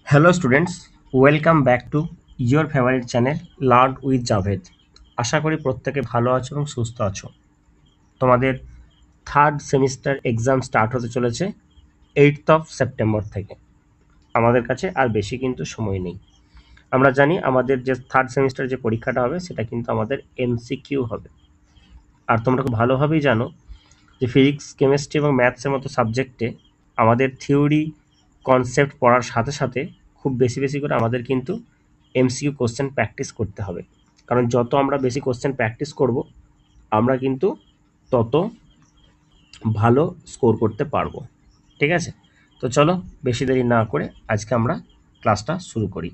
Hello students, welcome back to your favourite channel learn with Javed. আশা করি প্রত্যেকে ভালো আছো এবং সুস্থ আছো। তোমাদের থার্ড সেমিস্টার এক্সাম স্টার্ট হতে চলেছে 8th সেপ্টেম্বর থেকে। আমাদের কাছে আর বেশি কিন্তু সময় নেই। আমরা জানি আমাদের যে থার্ড সেমিস্টার যে পরীক্ষাটা হবে সেটা কিন্তু আমাদের এমসিকিউ হবে। আর তোমরা খুব ভালোভাবেই জানো যে ফিজিক্স, কেমিস্ট্রি এবং ম্যাথসের মতো সাবজেক্টে আমাদের থিওরি কনসেপ্ট পড়ার সাথে সাথে খুব বেশি বেশি করে আমাদের কিন্তু এমসিকিউ কোশ্চেন প্র্যাকটিস করতে হবে। কারণ যত আমরা বেশি কোশ্চেন প্র্যাকটিস করব আমরা কিন্তু তত ভালো স্কোর করতে পারবো। ঠিক আছে, তো চলো বেশি দেরি না করে আজকে আমরা ক্লাসটা শুরু করি।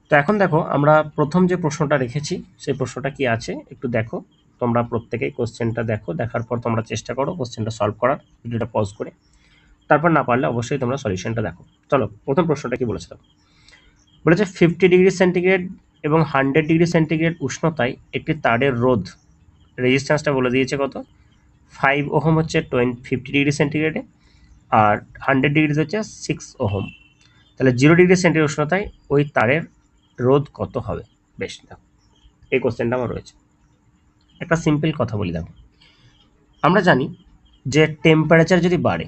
তো এখন দেখো, আমরা প্রথম যে প্রশ্নটা রেখেছি সেই প্রশ্নটা কি আছে একটু দেখো। তোমরা প্রত্যেকেই কোশ্চেনটা দেখো, দেখার পর তোমরা চেষ্টা করো কোশ্চেনটা সলভ করার, ভিডিওটা পজ করে। তারপর না পারলে অবশ্যই তোমরা সলিউশনটা দেখো। চলো, প্রথম প্রশ্নটা কি বলেছিলাম, বলেছে 50 ডিগ্রি সেন্টিগ্রেড এবং 100 ডিগ্রি সেন্টিগ্রেড উষ্ণতায় একটি তারের রোধ রেজিস্ট্যান্সটা বলে দিয়েছে কত, 5 ওহম হচ্ছে 50 ডিগ্রি সেন্টিগ্রেডে, আর 100 ডিগ্রি হচ্ছে 6 ওহম। তাহলে 0 ডিগ্রি সেন্টিগ্রেড উষ্ণতায় ওই তারের রোধ কত হবে? বেশ, দেখো এই কোশ্চেনটা আমার রয়েছে। একটা সিম্পল কথা বলি, দেখো আমরা জানি যে টেম্পারেচার যদি বাড়ে,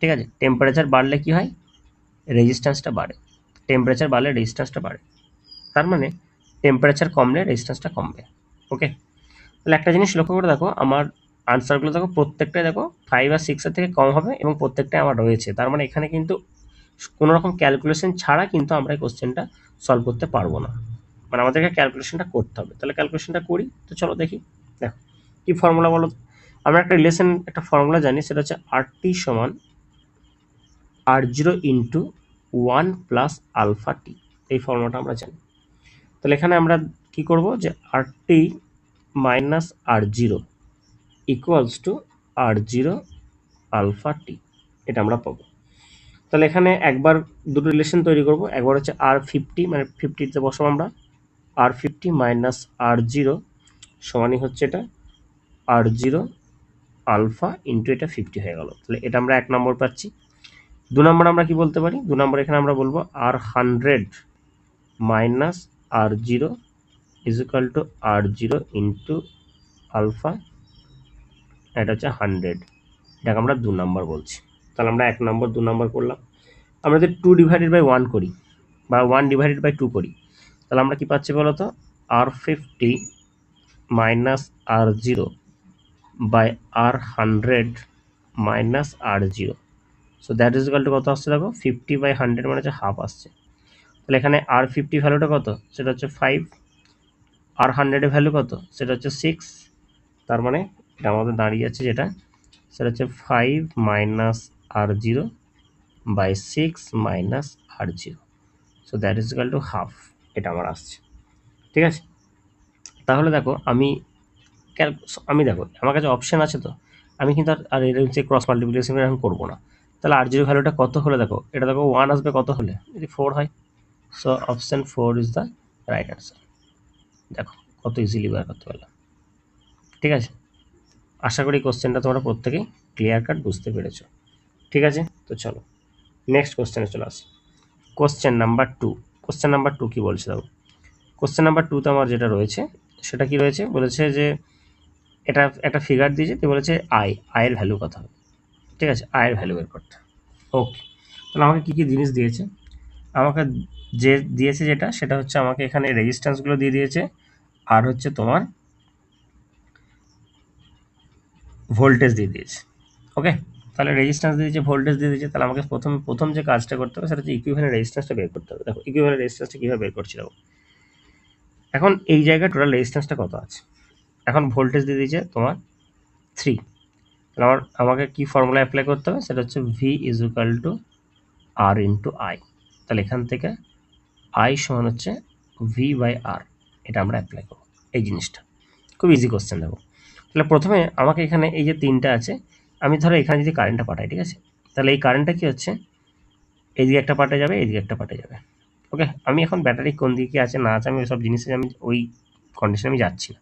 ঠিক আছে, টেম্পারেচার বাড়লে কি হয়, রেজিস্ট্যান্সটা বাড়ে। টেম্পারেচার বাড়লে রেজিস্ট্যান্সটা বাড়ে, তার মানে টেম্পারেচার কমলে রেজিস্ট্যান্সটা কমবে। ওকে, তাহলে একটা জিনিস লক্ষ্য করে দেখো, আমার আনসারগুলো দেখো প্রত্যেকটাই দেখো 5 আর 6-এর থেকে কম হবে এবং প্রত্যেকটাই আমার রয়েছে। তার মানে এখানে কিন্তু কোনো রকম ক্যালকুলেশন ছাড়া কিন্তু আমরা এই কোশ্চেনটা সলভ করতে পারবো না, মানে আমাদেরকে ক্যালকুলেশনটা করতে হবে। তাহলে ক্যালকুলেশনটা করি, তো চলো দেখি। দেখো কি ফর্মুলা বলো। আমরা একটা ফর্মুলা জানি, সেটা হচ্ছে RT সমান R0 ইন্টু 1 + α_t। এই ফর্মুলাটা আমরা জানি। তাহলে এখানে আমরা কি করব, যে RT minus R0 equals to R0 α_t, এটা আমরা পাবো। তাহলে এখানে একবার দুটো রিলেশন তৈরি করব। একবার হচ্ছে R50, মানে 50তে বসাবো আমরা, R50 মাইনাস R0 সমানই হচ্ছে এটা R0 আলফা ইন্টু এটা 50 হয়ে গেল। তাহলে এটা আমরা 1 নম্বর পাচ্ছি। 2 নম্বর আমরা কি বলতে পারি, 2 নম্বর এখানে আমরা বলবো R100 minus R0 is equal to R0 into alpha, এটা হচ্ছে 100। এটাকে আমরা 2 নম্বর বলছি। তাহলে আমরা 1 নম্বর 2 নম্বর করলাম। আমরা যদি 2/1 করি বা 1/2 করি, তাহলে আমরা কি পাচ্ছি বলতো, R50 minus R0 by R100 minus R0। So that is equal to কত আসছে দেখো, 50/100 মানে হচ্ছে হাফ আসছে। তাহলে এখানে R50 ভ্যালুটা কত, সেটা হচ্ছে 5, R100 এর ভ্যালু কত, সেটা হচ্ছে 6। তার মানে এটা আমাদের দাঁড়িয়ে যাচ্ছে যেটা, সেটা হচ্ছে 5 minus R0 by 6 minus R0। So that is equal to half, এটা আমার আসছে। ঠিক আছে, তাহলে দেখো আমি দেখো আমার কাছে অপশান আছে, তো আমি কিন্তু আর এর হচ্ছে ক্রস মাল্টিপ্লিকেশন এখন করবো না। তাহলে R0 ভ্যালুটা কত হলে দেখো, এটা দেখো 1 আসবে কত হলে, যদি 4 হয়। So option 4 is the right answer. দেখো কত ইজিলি বার করতে পারলাম। ঠিক আছে, আশা করি কোশ্চেনটা তোমরা প্রত্যেকেই ক্লিয়ার কাট বুঝতে পেরেছো। ঠিক আছে, তো চলো নেক্সট কোশ্চেনে চলে আসি। Question number 2। কোশ্চেন নাম্বার 2 কি বলছে দেখো। কোশ্চেন নাম্বার 2তে আমার যেটা রয়েছে সেটা কি রয়েছে, বলেছে যে এটা একটা ফিগার দিয়েছে, তো বলেছে আয়ের ভ্যালু কত হবে। ঠিক আছে, আয়ের ভ্যালু বের করতে। ওকে, তাহলে আমাকে কী কী জিনিস দিয়েছে, আমাকে যে দিয়েছে সেটা হচ্ছে আমাকে এখানে রেজিস্ট্যান্সগুলো দিয়ে দিয়েছে, আর হচ্ছে তোমার ভোল্টেজ দিয়ে দিয়েছে। ওকে, তাহলে রেজিস্ট্যান্স দিয়ে দিয়েছে, ভোল্টেজ দিয়ে দিয়েছে। তাহলে আমাকে প্রথম যে কাজটা করতে হবে সেটা হচ্ছে ইকুইভ্যালেন্ট রেজিস্ট্যান্সটা বের করতে হবে। দেখো ইকুইভ্যালেন্ট রেজিস্ট্যান্সটা কীভাবে বের করছি দেখো। এখন এই জায়গায় টোটাল রেজিস্ট্যান্সটা কত আছে, এখন ভোল্টেজ দিয়ে দিয়েছে তোমার 3। তাহলে আমাকে কি ফর্মুলা অ্যাপ্লাই করতে হবে, সেটা হচ্ছে V is equal to R into I. তাহলে এখান থেকে আই সমান হচ্ছে ভি বাই আর, এটা আমরা অ্যাপ্লাই করবো। এই জিনিসটা খুব ইজি কোশ্চেন দেখো। তাহলে প্রথমে আমাকে এখানে এই যে 3টা আছে, আমি ধরো এখানে যদি কারেন্টটা পাঠাই, ঠিক আছে, তাহলে এই কারেন্টটা কি হচ্ছে, এইদিকে একটা পার্টে যাবে, এইদিকে একটা পার্টে যাবে। ওকে, আমি এখন ব্যাটারি কোন দিকে আছে না আছে আমি ওই সব জিনিসে আমি ওই কন্ডিশনে আমি যাচ্ছি না।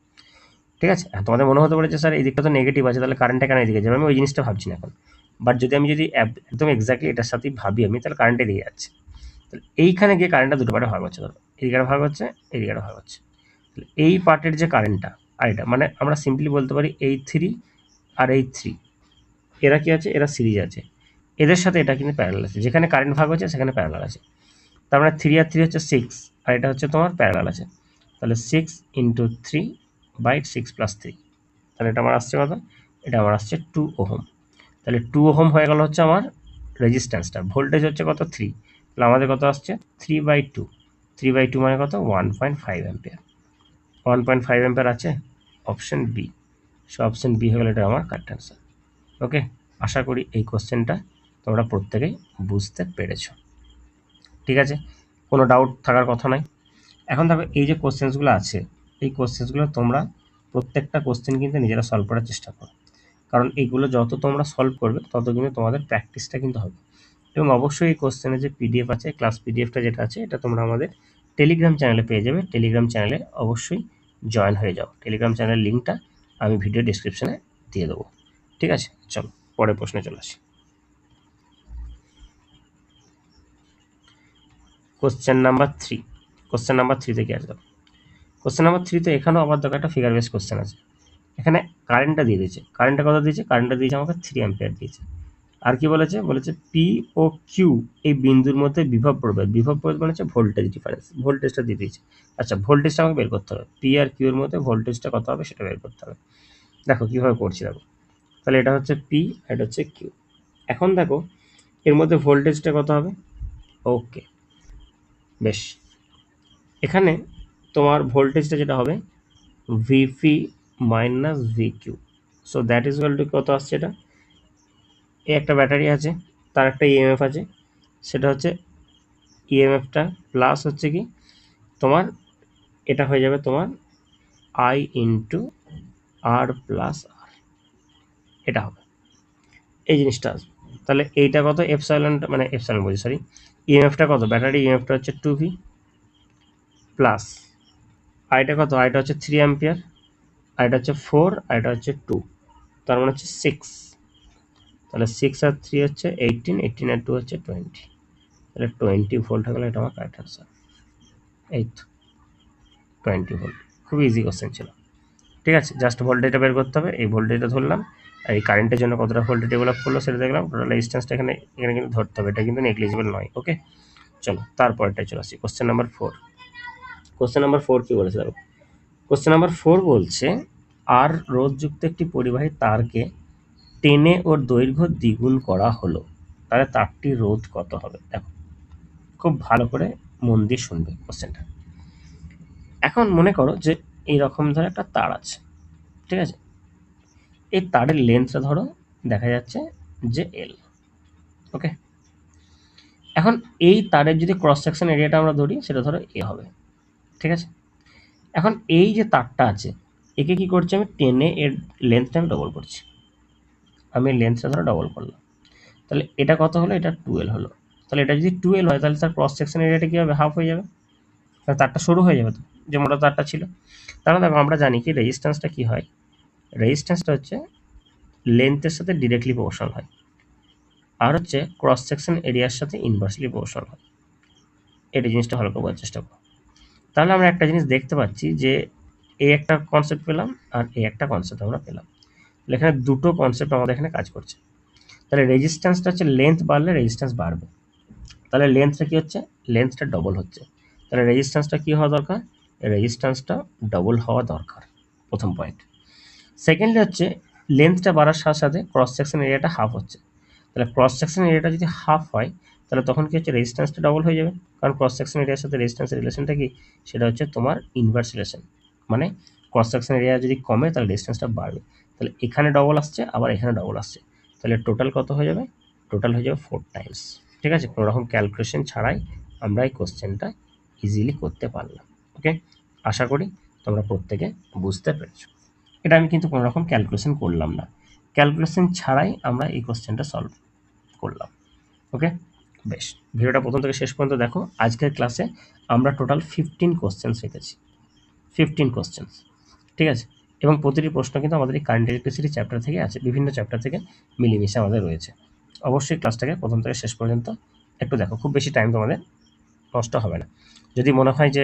ঠিক আছে, তোমাদের মনে হতে পারে যে স্যার এই দিকটা তো নেগেটিভ আছে, তাহলে কারেন্টটা কেন এদিকে যাবে, আমি ওই জিনিসটা ভাবছি না এখন। বাট যদি আমি একদম এক্স্যাক্টলি এটার সাথেই ভাবি আমি, তাহলে কারেন্ট এদিকে যাচ্ছে। এইখানে গিয়ে কারেন্টটা দুটো পার্টে ভাগ হচ্ছে, ধরো এদিকে ভাগ হচ্ছে, এদিকে ভাগ হচ্ছে। তাহলে এই পার্টের যে কারেন্টটা আর এটা, মানে আমরা সিম্পলি বলতে পারি এই 3 আর এই 3 এরা কি আছে, এরা সিরিজ আছে, এদের সাথে এটা কিন্তু প্যারালাল আছে, যেখানে কারেন্ট ভাগ হচ্ছে সেখানে প্যারালাল আছে। তার মানে 3 আর 3 হচ্ছে 6, আর এটা হচ্ছে তোমার প্যারালাল আছে। তাহলে 6 × 3/6 + 3, তাহলে এটা আমার আসছে কত, এটা আমার আসছে 2 ওহম। তাহলে 2 ওহম হয়ে গেল হচ্ছে আমার রেজিস্ট্যান্সটা। ভোল্টেজ হচ্ছে কত 3, তাহলে আমাদের কত আসছে 3/2, 3/2 মানে কত 1.5 অ্যাম্পিয়ার। 1.5 অ্যাম্পিয়ার আছে, option B. So option B হয়ে গেল এটা আমার কারেক্ট অ্যান্সার। ওকে, আশা করি এই কোশ্চেনটা তোমরা প্রত্যেকেই বুঝতে পেরেছো। ঠিক আছে, কোনো ডাউট থাকার কথা নয়। এখন দেখো এই যে কোশ্চেন্সগুলো আছে, এই কোশ্চেন্সগুলো তোমরা প্রত্যেকটা কোশ্চেন কিন্তু নিজেরা সলভ করার চেষ্টা করো, কারণ এইগুলো যত তোমরা সলভ করবে তত কিন্তু তোমাদের প্র্যাকটিসটা কিন্তু হবে। এবং অবশ্যই এই কোশ্চেনের যে পিডিএফ আছে, ক্লাস পিডিএফটা যেটা আছে, এটা তোমরা আমাদের টেলিগ্রাম চ্যানেলে পেয়ে যাবে। টেলিগ্রাম চ্যানেলে অবশ্যই জয়েন হয়ে যাও। টেলিগ্রাম চ্যানেলের লিঙ্কটা আমি ভিডিও ডিসক্রিপশনে দিয়ে দেবো। ঠিক আছে, চলো পরের প্রশ্নে চলে আসি। কোশ্চেন নাম্বার 3, কোশ্চেন নাম্বার 3 থেকে আসবে। কোশ্চেন নাম্বার 3 এখানেও আবার দেখো একটা ফিগার বেস কোশ্চেন আছে। এখানে কারেন্টটা দিয়ে দিয়েছে, কারেন্টটা কত দিয়েছে, কারেন্টটা দিয়েছে আমাকে 3 অ্যাম্পিয়ার দিয়েছে। আর কি বলেছে, বলেছে পি ও কিউ এই বিন্দুর মধ্যে বিভব প্রভেদ, বিভব প্রভেদ মানে হচ্ছে ভোল্টেজ ডিফারেন্স, ভোল্টেজটা দিয়ে দিয়েছে। আচ্ছা, ভোল্টেজটা আমাকে বের করতে হবে, পি আর কিউ এর মধ্যে ভোল্টেজটা কত হবে সেটা বের করতে হবে। দেখো কীভাবে করছি, দেখো তাহলে এটা হচ্ছে পি, এটা হচ্ছে কিউ। এখন দেখো এর মধ্যে ভোল্টেজটা কত হবে। ওকে, বেশ, এখানে তোমার ভোল্টেজটা যেটা হবে VP minus V Q. So that is equal to কত আসছে, এটা একটা ব্যাটারি আছে, তার একটা ইএমএফ আছে, সেটা হচ্ছে ইএমএফটা প্লাস হচ্ছে কি তোমার এটা হয়ে যাবে তোমার আই ইন্টু আর প্লাস আর, এটা হবে, এই জিনিসটা আসবে। তাহলে এইটা কত এপসাইলনটা, মানে এপসাইলন বলছি সরি, ইএমএফটা কত, ব্যাটারি ইএমএফটা হচ্ছে 2V প্লাস আইটা কত, আইটা হচ্ছে 3 অ্যাম্পিয়ার, আইটা হচ্ছে 4, আইটা হচ্ছে 2, তার মানে হচ্ছে 6। তাহলে 6 আর 3 হচ্ছে 18, 18 আর 2 হচ্ছে 20, তাহলে 20 ভোল্ট হয়ে গেলে এটা আমার কারেক্ট আনসার। এই তো 20 ভোল্ট, খুব ইজি কোশ্চেন ছিল। ঠিক আছে, জাস্ট ভোল্টেজটা বের করতে হবে, এই ভোল্টেজটা ধরলাম, আর এই কারেন্টের জন্য কতটা ভোল্টেজ ডেভেলপ করলো সেটা দেখলাম, টোটাল রেজিস্ট্যান্সটা এখানে এখানে কিন্তু ধরতে হবে, এটা কিন্তু নেগলিজিবল নয়। ওকে, চলো তারপরটাই চলে আসি, কোশ্চেন নাম্বার 4। কোশ্চেন নাম্বার 4 কি বলেছে দেখো, কোশ্চেন নাম্বার 4 বলছে আর রোধযুক্ত একটি পরিবাহী তারকে টেনে ওর দৈর্ঘ্য দ্বিগুণ করা হলো, তাহলে তারটির রোধ কত হবে। দেখো খুব ভালো করে মন দিয়ে শুনবে কোশ্চেনটা। এখন মনে করো যে এইরকম ধরে একটা তার আছে, ঠিক আছে, এই তারের লেন্থটা ধরো দেখা যাচ্ছে যে এল। ওকে, এখন এই তারের যদি ক্রস সেকশন এরিয়াটা আমরা ধরি সেটা ধরো এ হবে। ঠিক আছে, এখন এই যে তারটা আছে একে কি করছি আমি, টেনে এর লেন্থটা আমি ডবল করছি, আমি লেন্থটা ধরো ডবল করলাম, তাহলে এটা কত হলো, এটা 12 হলো। তাহলে এটা যদি 12 হয় তাহলে তার ক্রস সেকশন এরিয়াটা কী হবে, হাফ হয়ে যাবে, তাহলে তারটা সরু হয়ে যাবে তো, যে মোটা তারটা ছিল। তাহলে দেখো আমরা জানি কি রেজিস্ট্যান্সটা কী হয়, রেজিস্ট্যান্সটা হচ্ছে লেন্থের সাথে ডিরেক্টলি প্রপোর্শনাল হয়, আর হচ্ছে ক্রস সেকশন এরিয়ার সাথে ইনভার্সলি প্রপোর্শনাল হয়। এটা জিনিসটা ভালো করে বোঝার চেষ্টা করো। তাহলে আমরা একটা জিনিস দেখতে পাচ্ছি যে এই একটা কনসেপ্ট পেলাম আর এই একটা কনসেপ্ট আমরা পেলাম, তাহলে এখানে দুটো কনসেপ্ট আমাদের এখানে কাজ করছে। তাহলে রেজিস্ট্যান্সটা হচ্ছে লেন্থ বাড়লে রেজিস্ট্যান্স বাড়বে, তাহলে লেন্থটা কী হচ্ছে, লেন্থটা ডবল হচ্ছে, তাহলে রেজিস্ট্যান্সটা কী হওয়া দরকার, রেজিস্ট্যান্সটা ডবল হওয়া দরকার, প্রথম পয়েন্ট। সেকেন্ডলি হচ্ছে লেন্থটা বাড়ার সাথে সাথে ক্রস সেকশন এরিয়াটা হাফ হচ্ছে, তাহলে ক্রস সেকশন এরিয়াটা যদি হাফ হয় তাহলে তখন কি হচ্ছে, রেজিস্ট্যান্সটা ডবল হয়ে যাবে, কারণ ক্রস সেকশন এরিয়ার সাথে রেজিস্ট্যান্সের রিলেশনটা কি, সেটা হচ্ছে তোমার ইনভার্স রিলেশন, মানে ক্রস সেকশন এরিয়া যদি কমে তাহলে রেজিস্ট্যান্সটা বাড়বে। তাহলে এখানে ডবল আসছে, আবার এখানে ডবল আসছে, তাহলে টোটাল কত হয়ে যাবে, টোটাল হয়ে যাবে 4 টাইমস। ঠিক আছে, কোনো রকম ক্যালকুলেশন ছাড়াই আমরা এই কোশ্চেনটা ইজিলি করতে পারলাম। ওকে, আশা করি তোমরা প্রত্যেকে বুঝতে পেরেছো। এটা আমি কিন্তু কোনো রকম ক্যালকুলেশন করলাম না, ক্যালকুলেশন ছাড়াই আমরা এই কোশ্চেনটা সলভ করলাম। ওকে, বেশ, ভিডিওটা প্রথম থেকে শেষ পর্যন্ত দেখো। আজকের ক্লাসে আমরা টোটাল 15 কোশ্চেন্স রেখেছি, 15 কোশ্চেন্স। ঠিক আছে, এবং প্রতিটি প্রশ্ন কিন্তু আমাদের এই কারেন্ট ইলেকট্রিসিটি চ্যাপ্টার থেকে আছে, বিভিন্ন চ্যাপ্টার থেকে মিলেমিশে আমাদের রয়েছে। অবশ্যই ক্লাসটাকে প্রথম থেকে শেষ পর্যন্ত একটু দেখো, খুব বেশি টাইম তোমাদের নষ্ট হবে না। যদি মনে হয় যে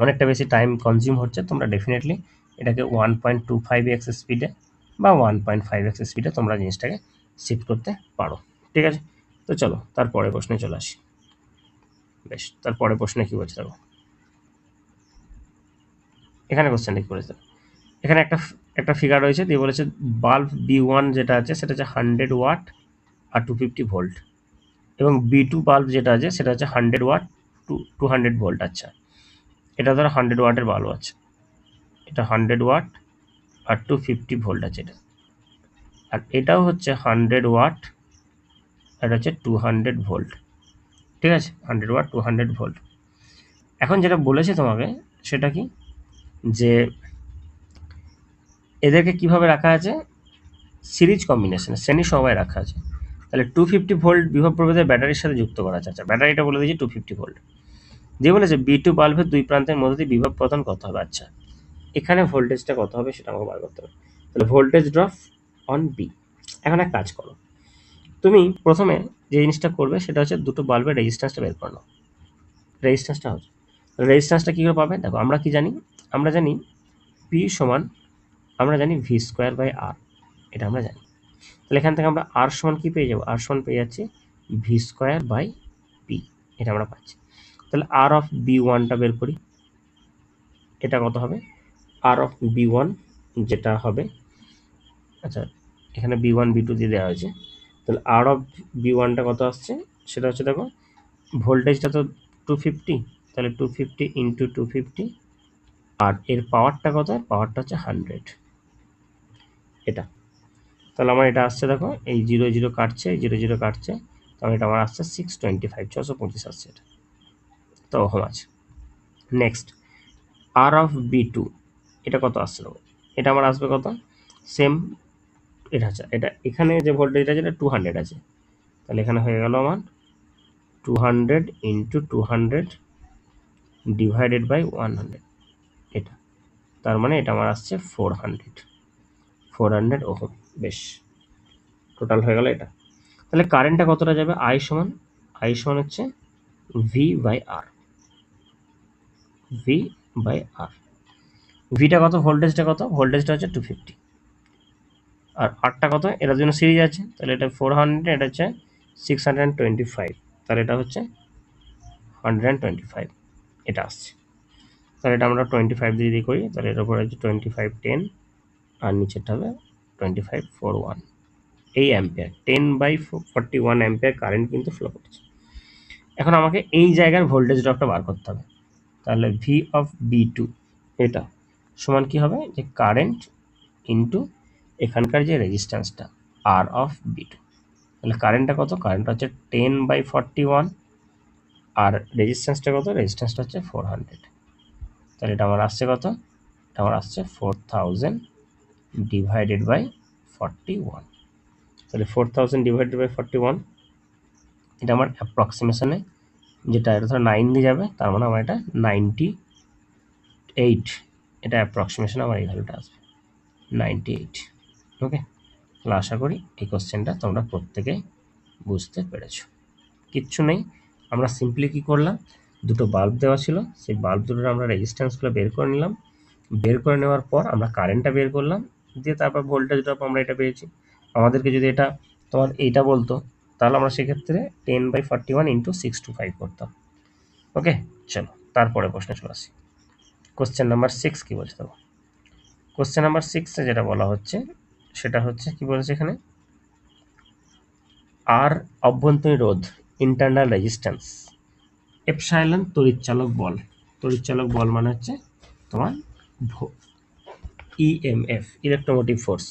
অনেকটা বেশি টাইম কনজিউম হচ্ছে, তোমরা ডেফিনেটলি এটাকে 1.25x স্পিডে বা 1.5x স্পিডে তোমরা জিনিসটাকে শিফট করতে পারো। ঠিক আছে, তো চলো তারপরে প্রশ্নে চলে আসি। বেশ, তারপরে প্রশ্নে কি বলছে দেখো, এখানে কোশ্চেনটা কি বলেছে, এখানে একটা ফিগার রয়েছে, দিয়ে বলেছে বাল্ব B1 যেটা আছে সেটা হচ্ছে 100 ওয়াট আর 250 ভোল্ট, এবং B2 বাল্ব যেটা আছে সেটা হচ্ছে 100 ওয়াট 200 ভোল্ট। আচ্ছা, এটা ধরো 100 ওয়াটের বাল্ব আছে, এটা 100 ওয়াট আর 250 ভোল্ট আছে এটা, আর এটাও হচ্ছে 100 ওয়াট, এটা হচ্ছে 200 ভোল্ট। ঠিক আছে, 100 ওয়াট 200 ভোল্ট। এখন যেটা বলেছে তোমাকে সেটা কি, যে এদেরকে কিভাবে রাখা আছে, সিরিজ কম্বিনেশনে শ্রেণী সমবায় রাখা আছে। তাহলে 250 ভোল্ট বিভব প্রভেদের ব্যাটারির সাথে যুক্ত করা আছে। আচ্ছা, ব্যাটারিটা বলে দিয়েছি 250 ভোল্ট, যে বলেছে B2 বাল্বের দুই প্রান্তের মধ্যে দিয়ে বিভব প্রদান কত হবে। আচ্ছা, এখানে ভোল্টেজটা কত হবে সেটা আমাকে বার করতে হবে। তাহলে ভোল্টেজ ড্রপ অন B। এখন এক কাজ করো, তুমি প্রথমে যে জিনিসটা করবে সেটা হচ্ছে দুটো বাল্বের রেজিস্ট্যান্সটা বের করো। রেজিস্ট্যান্সটা হচ্ছে, রেজিস্ট্যান্সটা কী করে পাবে দেখো, আমরা কি জানি, আমরা জানি P সমান, আমরা জানি V²/R, এটা আমরা জানি। তাহলে এখান থেকে আমরা R সমান কী পেয়ে যাবো, R সমান পেয়ে যাচ্ছি V²/P, এটা আমরা পাচ্ছি। তাহলে R অফ B1টা বের করি, এটা কত হবে, R অফ B1 যেটা হবে, আচ্ছা এখানে B1 B2 দিয়ে দেওয়া হয়েছে, তাহলে R অফ B1টা কত আসছে, সেটা হচ্ছে দেখো ভোল্টেজটা তো 250, তাহলে 250 ইন্টু 250, আর এর পাওয়ারটা কত, পাওয়ারটা হচ্ছে 100, এটা। তাহলে আমার এটা আসছে দেখো, এই 0 0 কাটছে, 0 0 কাটছে, তাহলে এটা আমার আসছে 625, 625 আসছে এটা, তো ওহম আছে। নেক্সট আর অফ B2, এটা কত আসছে দেখো, এটা আমার আসবে কত, সেম, এটা আছে, এটা এখানে যে ভোল্টেজটা আছে এটা 200 আছে, তাহলে এখানে হয়ে গেল আমার 200 ইন্টু 200 ডিভাইডেড বাই 100, এটা, তার মানে এটা আমার আসছে 400 ওহম। বেশ, টোটাল হয়ে গেল এটা। তাহলে কারেন্টটা কতটা যাবে, I সমান হচ্ছে V/R, V/R। ভিটা কত, ভোল্টেজটা কত, ভোল্টেজটা হচ্ছে 250, আর আরটা কত, এটার জন্য সিরিজ আছে, তাহলে এটা 400, এটা হচ্ছে 625, তাহলে এটা হচ্ছে 125, এটা আসছে। তাহলে এটা আমরা 25 দিয়ে করি, তাহলে এর উপর আছে 25 10, আর নিচেরটা হবে 25 41, এই অ্যাম্পিয়ার 10/41 অ্যাম্পিয়ার কারেন্ট কিন্তু ফ্লো করছে। এখন আমাকে এই জায়গার ভোল্টেজ ড্রপটা বার করতে হবে, তাহলে V অফ B2 এটা সমান কি হবে, যে কারেন্ট ইন্টু এখানকার যে রেজিস্ট্যান্সটা R অফ B2, তাহলে কারেন্টটা কত, কারেন্টটা হচ্ছে 10/41, আর রেজিস্ট্যান্সটা কত, রেজিস্ট্যান্সটা হচ্ছে 400, তাহলে এটা আমার আসছে কত, এটা আমার আসছে 4000 ডিভাইডেড বাই 41, তাহলে 4000 ডিভাইডেড বাই 41, এটা আমার অ্যাপ্রক্সিমেশনে যেটা, এটা ধরো 9 দিয়ে যাবে, তার মানে আমার এটা 98, এটা অ্যাপ্রক্সিমেশন আমার এই ভ্যালুটা আসবে 98। ওকে, তাহলে আশা করি এই কোশ্চেনটা তোমরা প্রত্যেকে বুঝতে পেরেছো। কিচ্ছু নেই, আমরা সিম্পলি কী করলাম, দুটো বাল্ব দেওয়া ছিল, সেই বাল্ব দুটোর আমরা রেজিস্ট্যান্সগুলো বের করে নিলাম, বের করে নেওয়ার পর আমরা কারেন্টটা বের করলাম, দিয়ে তারপর ভোল্টেজ ড্রপ আমরা এটা পেয়েছি। আমাদেরকে যদি এটা তোমার এইটা বলতো, তাহলে আমরা সেক্ষেত্রে 10/41 ইন্টু 625 করতাম। ওকে, চলো তারপরে প্রশ্নে চলে আসি। কোশ্চেন নাম্বার 6 কী বলছে দেখো, কোশ্চেন নাম্বার 6-এ যেটা বলা হচ্ছে সেটা হচ্ছে কি বলেছে এখানে, আর অভ্যন্তরীণ রোধ ইন্টারনাল রেজিস্ট্যান্স, এপসাইলন তড়িৎচালক বল, তড়িৎচালক বল মানে হচ্ছে তোমার ইএমএফ, ইলেকট্রোমোটিভ ফোর্স,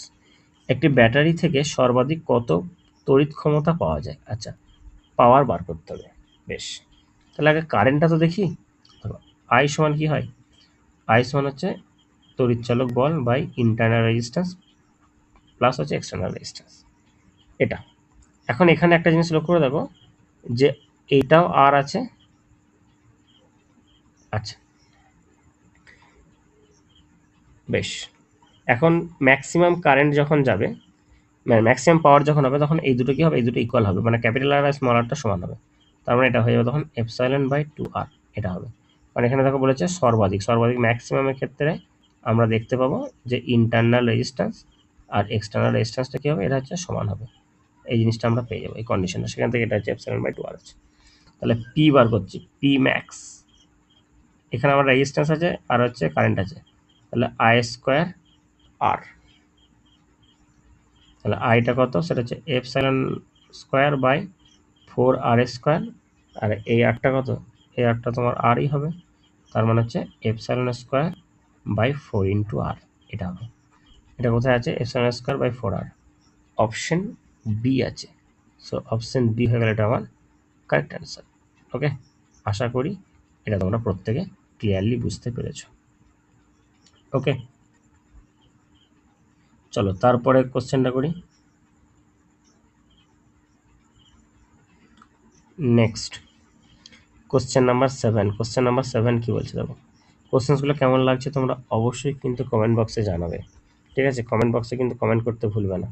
একটি ব্যাটারি থেকে সর্বাধিক কত তড়িৎ ক্ষমতা পাওয়া যায়। আচ্ছা, পাওয়ার বার করতে হবে। বেশ, তাহলে আগে কারেন্টটা তো দেখি। আই সমান কি হয়, আই সমান হচ্ছে তড়িৎচালক বল বাই ইন্টারনাল রেজিস্ট্যান্স প্লাস হচ্ছে এক্সটার্নাল রেজিস্ট্যান্স, এটা। এখন এখানে একটা জিনিস লক্ষ্য করে দেখো, যে এইটাও আর আছে। আচ্ছা, বেশ, এখন ম্যাক্সিমাম কারেন্ট যখন যাবে, মানে ম্যাক্সিমাম পাওয়ার যখন হবে, তখন এই দুটো কি হবে, এই দুটো ইকুয়াল হবে, মানে ক্যাপিটাল আর স্মল আরটা সমান হবে। তার মানে এটা হয়ে যাবে তখন ε/2r, এটা হবে। মানে এখানে দেখো বলেছে সর্বাধিক ম্যাক্সিমামের ক্ষেত্রে আমরা দেখতে পাবো যে ইন্টারনাল রেজিস্ট্যান্স আর এক্সটার্নাল রেজিস্ট্যান্সটা কী হবে, এটা হচ্ছে সমান হবে। এই জিনিসটা আমরা পেয়ে যাবো এই কন্ডিশনটা, সেখান থেকে এটা হচ্ছে ε/2r আছে। তাহলে পি বার করছি, পি ম্যাক্স, এখানে আমার রেজিস্ট্যান্স আছে আর হচ্ছে কারেন্ট আছে, তাহলে I²R, তাহলে আইটা কত, সেটা হচ্ছে ε²/4r², আর এই আরটা কত, এই আরটা তোমার আরই হবে, তার মানে হচ্ছে ε²/4 ইন্টু আর, এটা হবে। এটা কোথায় আছে, ε²/4r, অপশন বি আছে। সো অপশন বি হয়ে গেলে এটা আমার কারেক্ট অ্যান্সার। ওকে, আশা করি এটা তোমরা প্রত্যেকে ক্লিয়ারলি বুঝতে পেরেছ। ওকে, চলো তারপরে কোশ্চেনটা করি। Next question number 7। Question number 7 কি বলছে দেখো। কোশ্চেনসগুলো কেমন লাগছে তোমরা অবশ্যই কিন্তু কমেন্ট বক্সে জানাবে, ঠিক আছে? কমেন্ট বক্সে কিন্তু কমেন্ট করতে ভুলবে না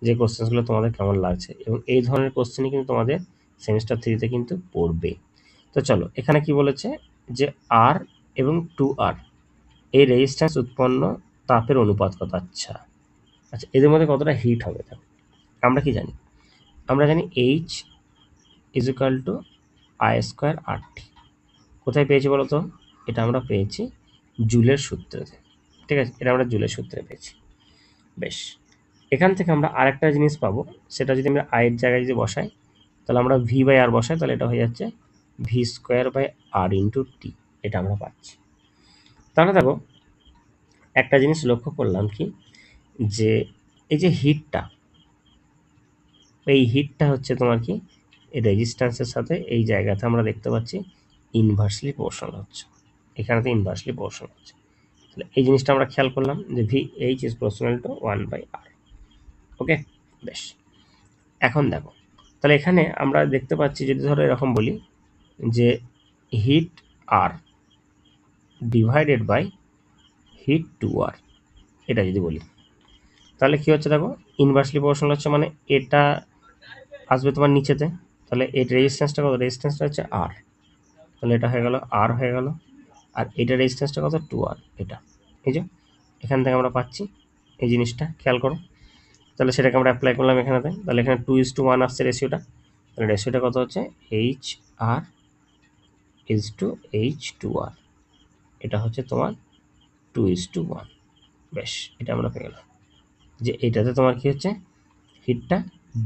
যে কোশ্চেনসগুলো তোমাদের কেমন লাগছে, এবং এই ধরনের কোশ্চেনই কিন্তু তোমাদের সেমিস্টার 3-তে কিন্তু পড়বে। তো চলো, এখানে কি বলেছে যে আর এবং 2r এই রেজিস্ট্যান্স উৎপন্ন তাপের অনুপাত কত। আচ্ছা, এদের মধ্যে কতটা হিট হবে দেখো। আমরা কি জানি, আমরা জানি H = I²RT। কোথায় পেয়েছি বলো তো, এটা আমরা পেয়েছি জুলের সূত্রেতে, ঠিক আছে? এটা আমরা জুলের সূত্রে পেয়েছি। বেশ, এখান থেকে আমরা আরেকটা জিনিস পাবো, সেটা যদি আমরা আয়ের জায়গায় যদি বসাই, তাহলে আমরা V/R বসাই, তাহলে এটা হয়ে যাচ্ছে V²/R × T, এটা আমরা পাচ্ছি। তাহলে দেখো একটা জিনিস লক্ষ্য করলাম কি, যে এই যে হিটটা, এই হিটটা হচ্ছে তোমার কি এই রেজিস্ট্যান্সের সাথে এই জায়গাতে আমরা দেখতে পাচ্ছি ইনভার্সলি প্রপোর্শনাল হচ্ছে, এখানেতে ইনভার্সলি প্রপোর্শনাল হচ্ছে। তাহলে এই জিনিসটা আমরা খেয়াল করলাম যে VH = 1/R। ওকে, বেশ, এখন দেখো তাহলে এখানে আমরা দেখতে পাচ্ছি, যদি ধরো এরকম বলি যে heat R divided by heat 2R, এটা যদি বলি, তাহলে কি হচ্ছে দেখো, ইনভার্সলি প্রপোর্শনাল হচ্ছে, মানে এটা আসবে তোমার নিচেতে, তাহলে এর রেজিস্ট্যান্সটা কত, রেজিস্ট্যান্সটা হচ্ছে R, তাহলে এটা হয়ে গেল R হয়ে গেল, আর এটার রেজিস্ট্যান্সটা কত, 2R, এটা। এই যে এখান থেকে আমরা পাচ্ছি এই জিনিসটা, খেয়াল করো। তাহলে সেটাকে আমরা অ্যাপ্লাই করলাম এখানেতে, তাহলে এখানে 2:1 আসছে রেশিওটা, তাহলে রেশিওটা কত হচ্ছে HR H2R, এটা হচ্ছে তোমার 2:1। বেশ, এটা আমরা পেয়ে গেলাম যে এটাতে তোমার কি হচ্ছে, হিটটা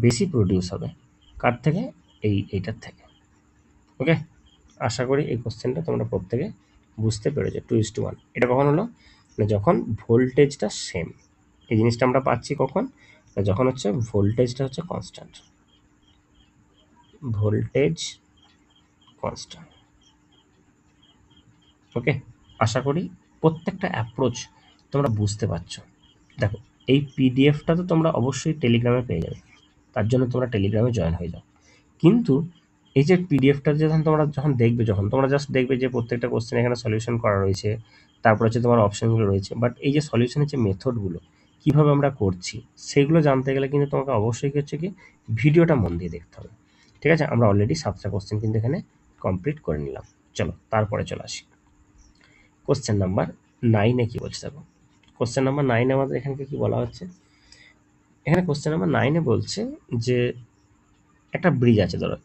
বেশি প্রডিউস হবে, কার থেকে, এইটার থেকে। ওকে, আশা করি এই কোশ্চেনটা তোমরা প্রত্যেকে বুঝতে পেরেছো। 2:1 এটা কখন হলো, না যখন ভোল্টেজটা সেম। এই জিনিসটা আমরা পাচ্ছি কখন, না যখন হচ্ছে ভোল্টেজটা হচ্ছে কনস্ট্যান্ট, ভোল্টেজ কনস্ট্যান্ট। ওকে, আশা করি প্রত্যেকটা অ্যাপ্রোচ তোমরা বুঝতে পারছো। দেখো এই পিডিএফটা তো তোমরা অবশ্যই টেলিগ্রামে পেয়ে যাবে, তার জন্য তোমরা টেলিগ্রামে জয়েন হয়ে যাও। কিন্তু এই যে পিডিএফটা যখন দেখবে, যখন তোমরা জাস্ট দেখবে যে প্রত্যেকটা কোশ্চেন এখানে সলিউশন করা রয়েছে, তারপর হচ্ছে তোমার অপশনগুলো রয়েছে, বাট এই যে সলিউশনের যে মেথডগুলো কীভাবে আমরা করছি, সেগুলো জানতে গেলে কিন্তু তোমাকে অবশ্যই হচ্ছে কি ভিডিওটা মন দিয়ে দেখতে হবে, ঠিক আছে? আমরা অলরেডি 7টা কোশ্চেন কিন্তু এখানে কমপ্লিট করে নিলাম। চলো তারপরে চলে আসি কোশ্চেন নাম্বার 9-এ কী বলছে দেখো। কোশ্চেন নাম্বার 9-এ আমাদের এখানকে কী বলা হচ্ছে, এখানে কোশ্চেন নাম্বার 9-এ বলছে যে একটা ব্রিজ আছে, ধরো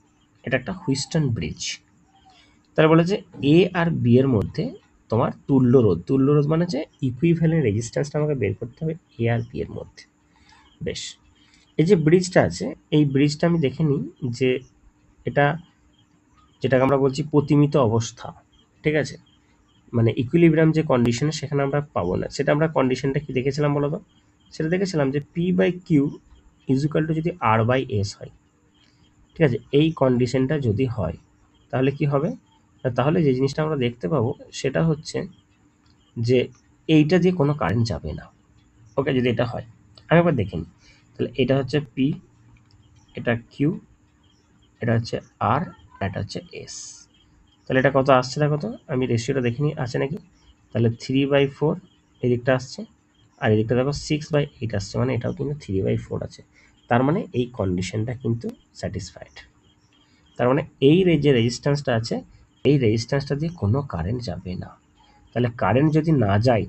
এটা একটা হুইস্টন ব্রিজ, তাহলে বলে যে এ আর বি এর মধ্যে তোমার তুল্যরোধ মানে যে ইকুইভ্যালেন্ট রেজিস্ট্যান্সটা আমাকে বের করতে হবে এ আর বি এর মধ্যে। বেশ, এই যে ব্রিজটা আছে, এই ব্রিজটা আমি দেখে নিই যে এটা, যেটাকে আমরা বলছি প্রতিমিত অবস্থা, ঠিক আছে? মানে ইকুইলিব্রিয়াম যে কন্ডিশন, সেখানে আমরা পাবো না, সেটা আমরা কন্ডিশনটা কি দেখেছিলাম বলো তো, সেটা দেখেছিলাম যে P/Q = যদি R/S হয়, ঠিক আছে? এই কন্ডিশনটা যদি হয় তাহলে কি হবে, তাহলে যে জিনিসটা আমরা দেখতে পাবো সেটা হচ্ছে যে এইটা দিয়ে কোনো কারেন্ট যাবে না। ওকে, যদি এটা হয়, আমি একবার দেখে নিই। তাহলে এটা হচ্ছে P, এটা Q, এটা হচ্ছে R, এটা হচ্ছে S। তাহলে এটা কত আসছে দেখো তো, আমি রেশিওটা দেখে নিই আছে নাকি। তাহলে 3/4 এদিকটা আসছে, আর এদিকটা দেখো 6/8 আসছে, মানে এটাও কিন্তু 3/4 আছে। তার মানে এই কন্ডিশনটা কিন্তু স্যাটিসফাইড। তার মানে এই যে রেজিস্ট্যান্সটা আছে, এই রেজিস্ট্যান্সটা দিয়ে কোনো কারেন্ট যাবে না। তাহলে কারেন্ট যদি না যায়,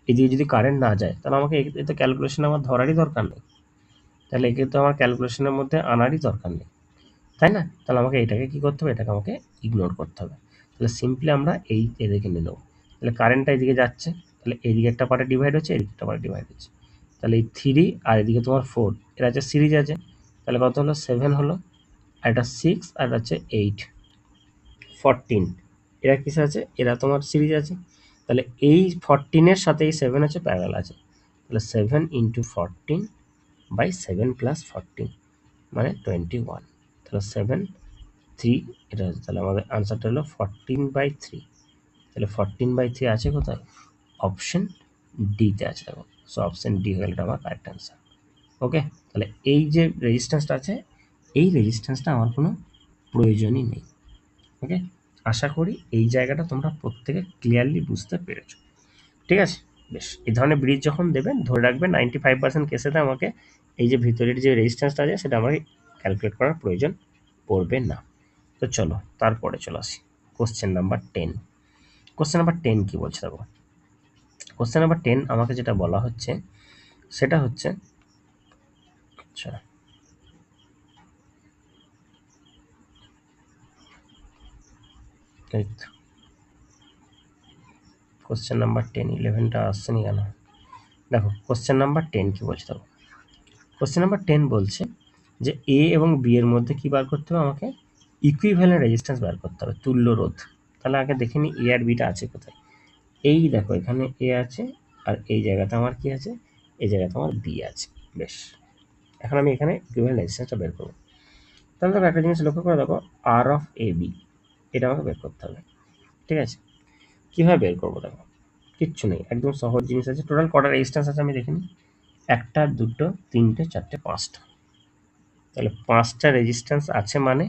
এদিকে যদি কারেন্ট না যায়, তাহলে আমাকে এতে ক্যালকুলেশন আমার ধরারই দরকার নেই, তাহলে একে তো আমার ক্যালকুলেশনের মধ্যে আনারই দরকার নেই, তাই না? তাহলে আমাকে এটাকে কী করতে হবে, এটাকে আমাকে ইগনোর করতে হবে। তাহলে সিম্পলি আমরা এদিকে নিয়ে নেবো। তাহলে কারেন্টটা এদিকে যাচ্ছে, তাহলে এদিকে একটা পার্টে ডিভাইড হচ্ছে, এদিকে একটা পার্টে ডিভাইড হচ্ছে। তাহলে এই 3 আর এদিকে তোমার 4, এরা হচ্ছে সিরিজ আছে, তাহলে কত হলো 7 হলো, আর এটা 6 আর এটা হচ্ছে 8, 14। এরা কিসে আছে, এরা তোমার সিরিজ আছে। তাহলে এই 14-এর সাথে এই 7 আছে প্যারালাল আছে, তাহলে 7 ইন্টু 14 বাই 7 প্লাস 14 মানে 21। তাহলে 7 3 এটা হচ্ছে, তাহলে আমাদের আনসারটা হলো 14/3। তাহলে 14/3 আছে কোথায়, অপশন ডিতে আছে, দেখো। সো অপশন ডি হলো এটা আমার কারেক্ট আনসার। ওকে, তাহলে এই যে রেজিস্ট্যান্সটা আছে, এই রেজিস্ট্যান্সটা আমার কোনো প্রয়োজনই নেই। ওকে, আশা করি এই জায়গাটা তোমরা প্রত্যেকে ক্লিয়ারলি বুঝতে পেরেছো। ঠিক আছে, বেশ। এই ধরনের ব্রিজ যখন দেবেন, ধরে রাখবেন 95% কেসেতে আমাকে এই যে ভিতরের যে রেজিস্ট্যান্সটা আছে সেটা আমাকে ক্যালকুলেট করার প্রয়োজন পড়বে না। তো চলো তারপরে চলে আসি কোশ্চেন নাম্বার 10। কোশ্চেন নাম্বার 10 কি বলছে দেখো। কোশ্চেন নাম্বার 10 আমাকে যেটা বলা হচ্ছে সেটা হচ্ছে, আচ্ছা এই তো কোশ্চেন নাম্বার 10, 11টা আসছে নি কেন, দেখো কোশ্চেন নাম্বার 10 কি বলছে দেখো। কোশ্চেন নাম্বার 10 বলছে যে এ এবং বি এর মধ্যে কি বার করতে হবে, আমাকে ইকুইভ্যালেন্ট রেজিস্ট্যান্স বার করতে হবে, তুল্য রোধ। তাহলে আগে দেখে নিই এ আর বিটা আছে কোথায়। এই দেখো এখানে এ আছে, আর এই জায়গাতে আমার কি আছে, এই জায়গাতে আমার বি আছে। বেশ, এখন আমি এখানে ইকুইভ্যালেন্ট রেজিস্ট্যান্সটা বের করবো। তাহলে দেখো একটা জিনিস লক্ষ্য করে দেখো, আর অফ এ বি, এটা আমাকে বের করতে হবে। ঠিক আছে, কীভাবে বের করবো দেখো, কিচ্ছু নেই, একদম সহজ জিনিস আছে। টোটাল কটা রেজিস্ট্যান্স আছে আমি দেখে নিই, 1টা 2টো 3টে 4টে 5টা। তাহলে 5টা রেজিস্ট্যান্স আছে মানে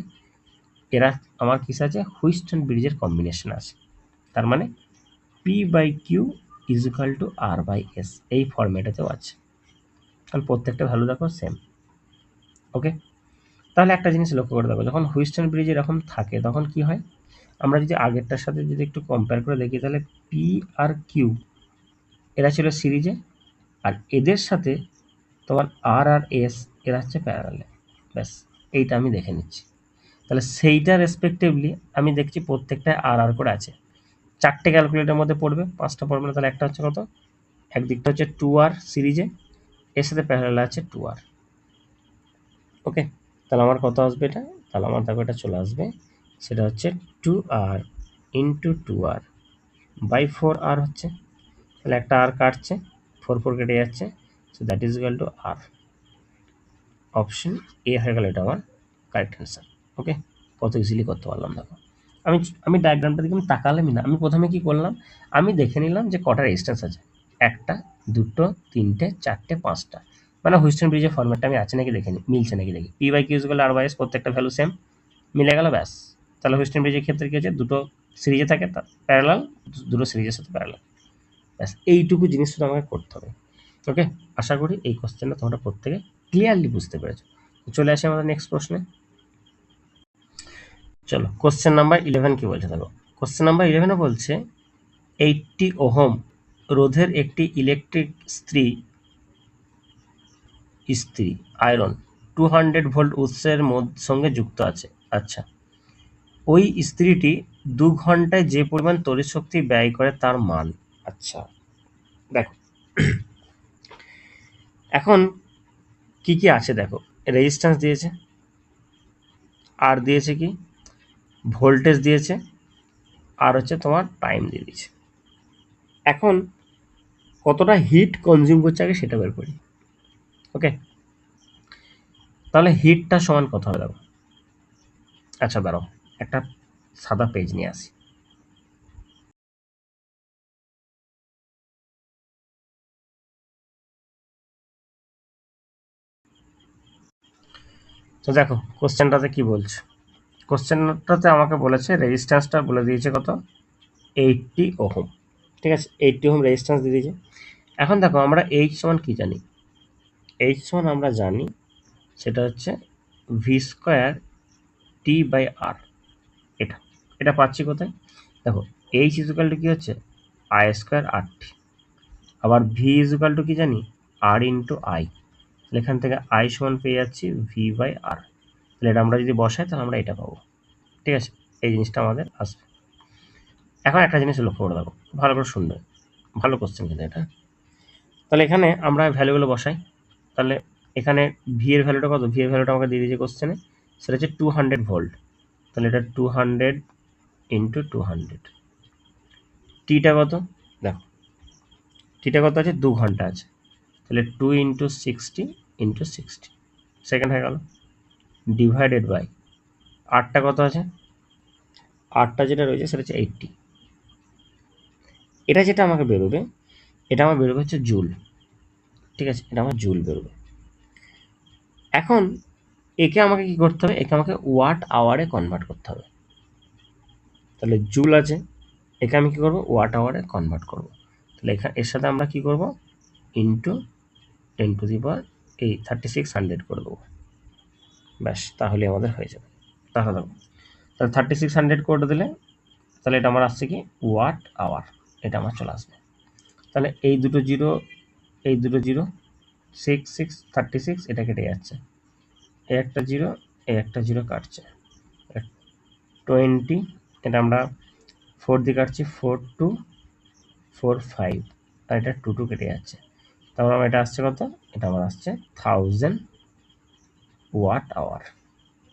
এরা আমার কিসে আছে, হুইস্টন ব্রিজের কম্বিনেশন আছে। তার মানে P/Q is equal two R/S, এই ফর্ম্যাটেতেও আছে। কারণ প্রত্যেকটা ভ্যালু দেখো সেম। ওকে, তাহলে একটা জিনিস লক্ষ্য করে দেখো, যখন হুইস্টন ব্রিজ এরকম থাকে তখন কি হয়, আমরা যদি আগেরটার সাথে যদি একটু কম্পেয়ার করে দেখি, তাহলে পি আর কিউ এরা ছিল সিরিজে, আর এদের সাথে তোমার আর আর এস এরা হচ্ছে প্যারালালে। ব্যাস, এইটা আমি দেখে নিচ্ছি। তাহলে সেইটা রেসপেক্টিভলি আমি দেখছি প্রত্যেকটায় আর আর করে আছে। 4টে ক্যালকুলেটারের মধ্যে পড়বে, 5টা পড়বে না। তাহলে একটা হচ্ছে কত, একদিকটা হচ্ছে 2R সিরিজে, এর সাথে প্যারালাল আছে 2R। ওকে, তাহলে আমার কত আসবে এটা, তাহলে আমার দেখো এটা চলে আসবে, সেটা হচ্ছে 2R into 2R by 4R হচ্ছে। তাহলে একটা আর কাটছে, 4 কেটে যাচ্ছে, so that is equal to R. Option A হয়ে গেল এটা আমার কারেক্ট অ্যান্সার। ওকে, কত ইজিলি করতে পারলাম দেখো। আমি আমি ডায়াগ্রামটা দিকে আমি তাকালামই না, আমি প্রথমে কি করলাম, আমি দেখে নিলাম যে কটা রেজিস্ট্যান্স আছে, 1টা 2টো 3টে 4টে 5টা। মানে হুইস্টন ব্রিজের ফর্ম্যাটটা আমি আছে নাকি দেখে নিই, মিলছে নাকি দেখি। P/Q ইজ ইকুয়াল R/S, প্রত্যেকটা ভ্যালু সেম, মিলে গেল, ব্যাস। তাহলে হুইস্টন ব্রিজের ক্ষেত্রে কি হচ্ছে, দুটো সিরিজে থাকে প্যারালাল, দুটো সিরিজের সাথে প্যারালাল, ব্যাস এইটুকু জিনিস শুধু আমাকে করতে হবে। ওকে, আশা করি এই কোশ্চেনটা তোমরা প্রত্যেকে ক্লিয়ারলি বুঝতে পেরেছো। চলে আসি আমাদের নেক্সট প্রশ্নে। চলো কোশ্চেন নাম্বার 11 কি বলছে দেখো। কোশ্চেন নাম্বার 11 বলছে 80 ওহম রোধের একটি ইলেকট্রিক ইস্ত্রি আয়রন 200 ভোল্ট উৎসের সঙ্গে যুক্ত আছে। আচ্ছা, ওই ইস্ত্রিটি 2 ঘন্টায় যে পরিমাণ তড়িৎ শক্তি ব্যয় করে তার মান। আচ্ছা দেখো, এখন কি কি আছে দেখো, রেজিস্ট্যান্স দিয়েছে, আর দিয়েছে কি ভোল্টেজ দিয়েছে, আর হচ্ছে তোমার টাইম দিয়ে দিয়েছে। এখন কতটা হিট কনজিউম করছে আগে সেটা বের করি। ওকে, তাহলে হিটটা সমান কত হবে দেখো। আচ্ছা দাঁড়াও, একটা সাদা পেজ নিয়ে আসি। তো দেখো কোশ্চেনটাতে কি বলছে, কোশ্চেনটাতে আমাকে বলেছে রেজিস্ট্যান্সটা বলে দিয়েছে কত, 80 ওহম। ঠিক আছে, 80 ওহম রেজিস্ট্যান্স দিয়ে দিয়েছে। এখন দেখো আমরা এইচ সমান কি জানি, এইচ সমান আমরা জানি সেটা হচ্ছে ভি স্কোয়ার টি বাই আর। এটা এটা পাচ্ছি কোথায়? দেখো এইচ ইজুকাল টু কি হচ্ছে আই স্কোয়ার আর টি, আবার ভি ইজুকাল টু কি জানি আর ইন্টু আই। তাহলে এখান থেকে আই সমান পেয়ে যাচ্ছি ভি বাই আর। তাহলে এটা আমরা যদি বসাই তাহলে আমরা এটা পাবো। ঠিক আছে, এই জিনিসটা আমাদের আসবে। এখন একটা জিনিস লক্ষ্য করে দেখো, ভালো করে শুনবে, ভালো কোশ্চেন কিন্তু এটা। তাহলে এখানে আমরা ভ্যালুগুলো বসাই। তাহলে এখানে ভি এর ভ্যালুটা কত? ভি এর ভ্যালুটা আমাকে দিয়ে দিয়েছে কোশ্চেনে, সেটা হচ্ছে 200 ভোল্ট। তাহলে এটা 200 ইন্টু 200। টিটা কত? দেখো টিটা কত আছে? 2 ঘন্টা আছে। তাহলে 2 ইন্টু 60 ইন্টু 60 সেকেন্ড হয়ে গেল, ডিভাইডেড বাই আরটা কত আছে? আরটা যেটা রয়েছে সেটা হচ্ছে 80। এটা যেটা আমাকে বেরোবে, এটা আমার বেরোবে হচ্ছে জুল। ঠিক আছে, এটা আমার জুল বেরোবে। এখন একে আমাকে কি করতে হবে? একে আমাকে ওয়াট আওয়ারে কনভার্ট করতে হবে। তাহলে জুল আছে, একে আমি কি করব? ওয়াট আওয়ারে কনভার্ট করব। তাহলে এখানে এর সাথে আমরা কি করব? ইন্টু 10⁻3600 করে দেবো। ব্যাস, তাহলে আমাদের হয়ে যাবে। তাহলে দেখো, তাহলে 3600 করে দিলে তাহলে এটা আমার আসছে কি ওয়াট আওয়ার, এটা আমার চলে আসবে। তাহলে এই দুটো জিরো, এই দুটো জিরো, 6 এটা কেটে যাচ্ছে, এই একটা জিরো, এই একটা জিরো কাটছে, 20, এটা আমরা 4 দিয়ে কাটছি, 4 2 4 5, আর এটা 2 2 কেটে যাচ্ছে। তারপর আমার এটা আসছে কত? এটা আমার আসছে 1000 ওয়াট আওয়ার।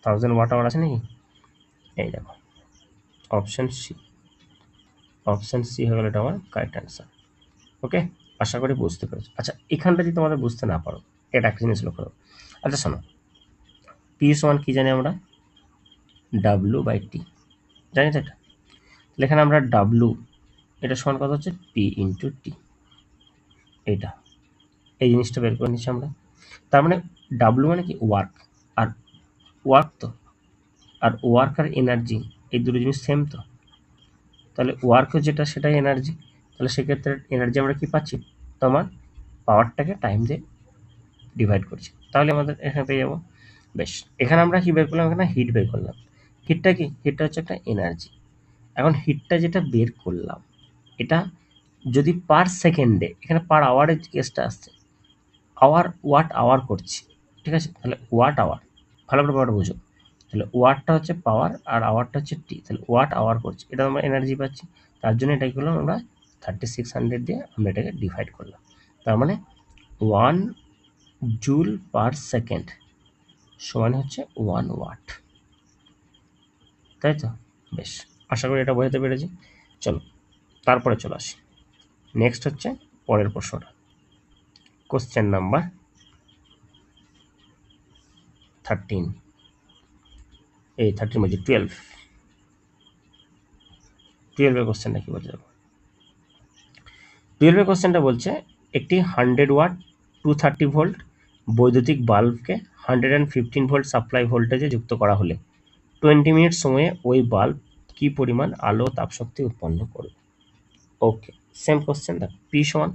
1000 ওয়াট আওয়ার আছে নাকি? এই দেখো অপশন সি, অপশন সি হয়ে গেল এটা আমার কারেক্ট অ্যান্সার। ওকে, আশা করি বুঝতে পেরেছো। আচ্ছা, এখানটা যদি তোমাদের বুঝতে না পারো, এটা একটা জিনিস লক্ষ্য করো। আচ্ছা শোনো, পি সমান কি জানি আমরা? ডাব্লু বাই টি, জানি তো এটা। তাহলে এখানে আমরা ডাব্লু, এটা সমান কত হচ্ছে? P into T. এইটা, এই জিনিসটা বের করে নিচ্ছি আমরা। তার মানে ডাব্লু মানে কি? ওয়ার্ক। আর ওয়ার্ক তো, আর ওয়ার্ক আর এনার্জি এই দুটো জিনিস সেম তো। তাহলে ওয়ার্ক যেটা সেটাই এনার্জি। তাহলে সেক্ষেত্রে এনার্জি আমরা কি পাচ্ছি? তোমার পাওয়ারটাকে টাইম দিয়ে ডিভাইড করছি, তাহলে আমাদের এখানে পেয়ে যাবো। বেশ, এখানে আমরা কি বের করলাম? এখানে হিট বের করলাম। হিটটা কি? হিটটা হচ্ছে একটা এনার্জি। এখন হিটটা যেটা বের করলাম, এটা যদি পার সেকেন্ডে, এখানে পার আওয়ারের কেসটা আসছে, আওয়ার ওয়াট আওয়ার করছি। ঠিক আছে, তাহলে ওয়াট আওয়ার, ভালো করে ব্যাপারটা বুঝো। তাহলে ওয়াটটা হচ্ছে পাওয়ার আর আওয়ারটা হচ্ছে টি, তাহলে ওয়াট আওয়ার করছি, এটা আমরা এনার্জি পাচ্ছি। তার জন্য এটা করলাম আমরা 3600 দিয়ে আমরা এটাকে ডিভাইড করলাম। তার মানে 1 জুল পার সেকেন্ড সমান হচ্ছে 1 ওয়াট, তাই তো? বেশ, আশা করি এটা বোঝাতে পেরেছি। চলো তারপরে চলে আসি, নেক্সট হচ্ছে পরের প্রশ্নটা, কোশ্চেন নাম্বার 13, এই 13 বলছি 12 কোশ্চেনটা কি বলছে দেখো। 12 কোশ্চেনটা বলছে একটি 100 ওয়াট 230 ভোল্ট বৈদ্যুতিক বাল্বকে 115 ভোল্ট সাপ্লাই ভোল্টেজে যুক্ত করা হলে 20 মিনিট সময়ে ওই বাল্ব কি পরিমাণ আলো তাপশক্তি উৎপন্ন করবে? ওকে, সেম কোশ্চেন। দেখো পি সমান,